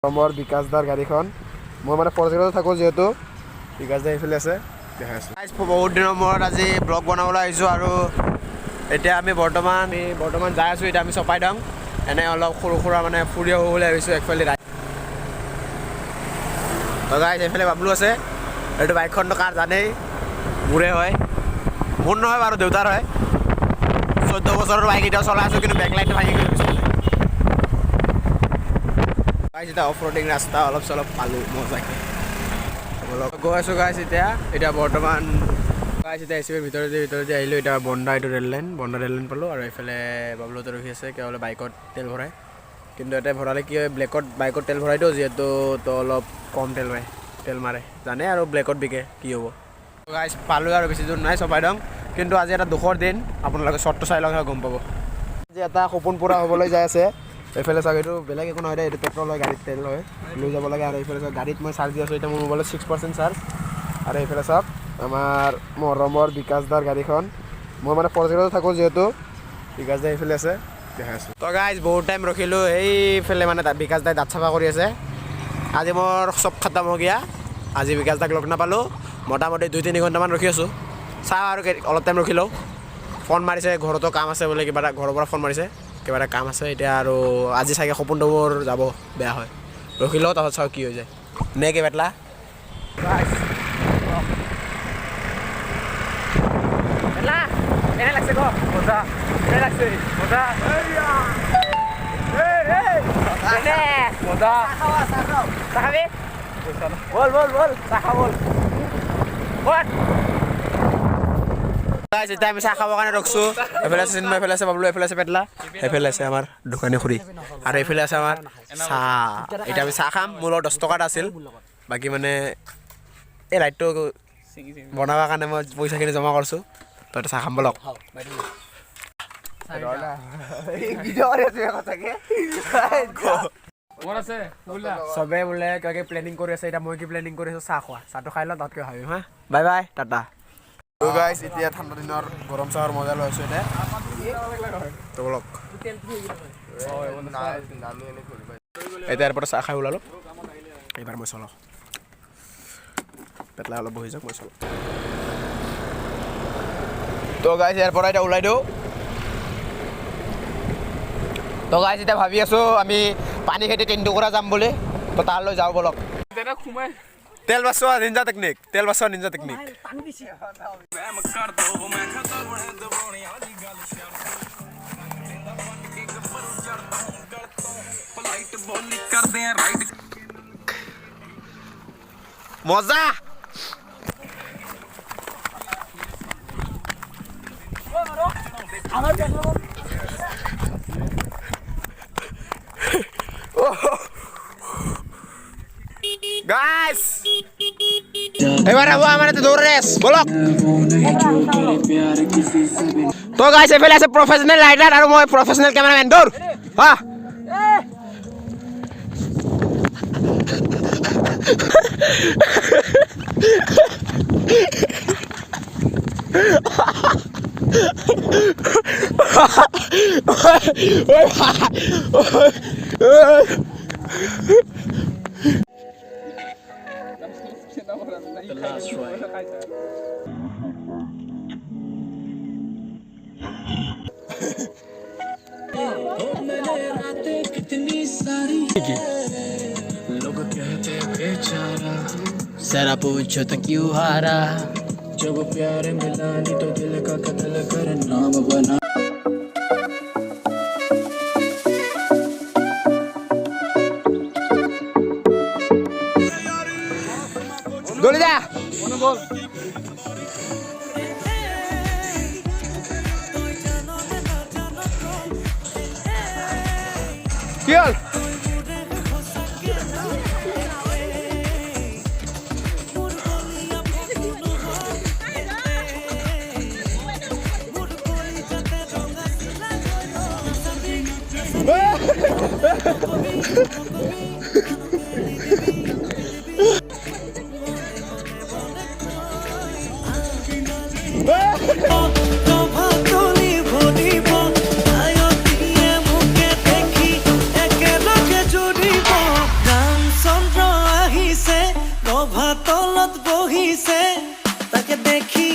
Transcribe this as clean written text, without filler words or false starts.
মোৰ বিকাশ দাৰ গাড়ীখন মই মানে প্ৰজেক্টত থাকোঁ যিহেতু বিকাশ দা এইফালে আছে দেখা আছোঁ। বহুত দিনৰ মূৰত আজি ব্লগ বনাবলৈ আহিছোঁ আৰু এতিয়া আমি বৰ্তমান যাই আছোঁ। এতিয়া আমি চপাই দাম এনে অলপ সৰু সুৰা মানে ফুৰি আহোঁ বুলি ভাবিছোঁ একফালে গাইছ। এইফালে বাবলু আছে। এইটো বাইকখনটো কাৰ জানেই, মোৰে হয়, মোৰ নহয় বাৰু দেউতাৰ হয়। 14 বছৰৰ বাইক এতিয়াও চলাই আছোঁ, কিন্তু বেকলাইটটো ভাঙি গ'ল। এতিয়া অফ ৰোডিং ৰাস্তা অলপ চলপ পালোঁ মজাকৈ গৈ আছোঁ গাইছ। এতিয়া বৰ্তমান গাইছ এতিয়া এচিবিৰ ভিতৰতে আহিলোঁ। এতিয়া বন্দা এইটো ৰেল লাইন পালোঁ আৰু এইফালে বাবলুতে ৰখি আছে কেৱল বাইকত তেল ভৰাই। কিন্তু ইয়াতে ভৰালে কি হয়, ব্লেকত বাইকত তেল ভৰাই দিওঁ যিহেতু তো অলপ কম তেল মাৰে জানে আৰু ব্লেকত বিকে কি হ'ব। গাইছ পালোঁ আৰু বেছি দূৰ নাই চপাই দং। কিন্তু আজি এটা দুখৰ দিন, আপোনালোকে শ্বৰ্টটো চাই লওক গম পাব। আজি এটা সপোন পূৰা হ'বলৈ যাই আছে। এইফালে চাওক, এইটো বেলেগ একো নহয় দে, এইটো পেট্ৰল হয়, গাড়ীত তেল হয়, লৈ যাব লাগে। আৰু এইফালে চাওক, গাড়ীত মই চাৰ্জ দি আছোঁ। এতিয়া মোৰ মোবাইলত 6% চাৰ্জ। আৰু এইফালে চাওক আমাৰ মৰমৰ বিকাশ দাৰ গাড়ীখন মই মানে প্ৰজেক্টত থাকোঁ যিহেতু বিকাশ দা এইফালে আছে দেখা আছোঁ। তো গাইজ বহুত টাইম ৰখিলোঁ। এইফালে মানে বিকাশ দাই দাঁত চাফা কৰি আছে। আজি মোৰ চব খতম হৈ গিয়া। আজি বিকাশ দাক লগ নাপালোঁ। মোটামুটি 2-3 ঘণ্টামান ৰখি আছোঁ। চাওঁ আৰু অলপ টাইম ৰখি লওঁ। ফোন মাৰিছে, ঘৰতো কাম আছে বোলে, কিবা এটা ঘৰৰ পৰা ফোন মাৰিছে, কিবা এটা কাম আছে। এতিয়া আৰু আজি চাগে সপোনটো মোৰ যাব বেয়া হয়। ৰখি লওঁ, তাৰপাছত চাওঁ কি হৈ যায় নে কি বেটলা। কেনে লাগছে মজা, কেনে লাগছে মজা, মজা। চাহ খাবি? বল চাহ খা বল। এতিয়া আমি চাহ খাবৰ কাৰণে ৰখছোঁ। এইফালে আছে চিন্ময়, এইফালে আছে বাবলু, এইফালে আছে পেটলা, এইফালে আছে আমাৰ দোকানী খুৰী, আৰু এইফালে আছে আমাৰ চাহ। এতিয়া আমি চাহ খাম। মোৰ লগত 10 টকা এটা আছিল, বাকী মানে এই লাইটটো বনাবৰ কাৰণে মই পইচাখিনি জমা কৰিছোঁ। তো এটা চাহ খাম বলক। চবে বোলে কিবাকে প্লেনিং কৰি আছে। এতিয়া মই কি প্লেনিং কৰি আছোঁ, চাহ খোৱা। চাহটো খাই লওঁ, তাতকৈ ভাবিম হা। Bye bye, Tata. গাইছ এতিয়া ঠাণ্ডা দিনৰ গৰম চাহৰ মজা লৈ আছোঁ। এতিয়া ইয়াৰ পৰা চাহ খাই ওলালোঁ। এইবাৰ মই চলাওঁ, পেটলা অলপ বহি যাওক, মই চলাওঁ। তো গাইছ ইয়াৰ পৰা এতিয়া ওলাই দিওঁ। তো গাইছ এতিয়া ভাবি আছোঁ আমি পানী খেতি 3 টুকুৰা যাম বুলি। তো তালৈ যাওঁ বলক। তেল বাচোৱা নিঞ্জা টেকনিক, মজা। গাইস এবার আবো আমাদের দৌড় রেস বলক। তো গাইস এফালে আছে প্রফেশনাল রাইডার আর মই প্রফেশনাল ক্যামেরাম্যান। দৌড় হ্যাঁ। The last ride. जरा पूछो तो क्यों हारा, जब प्यार मिला नहीं तो दिल का कत्ल कर नाम बना। गोली जा बोल। Kill. শোভা তলত বহিছে তাকে দেখি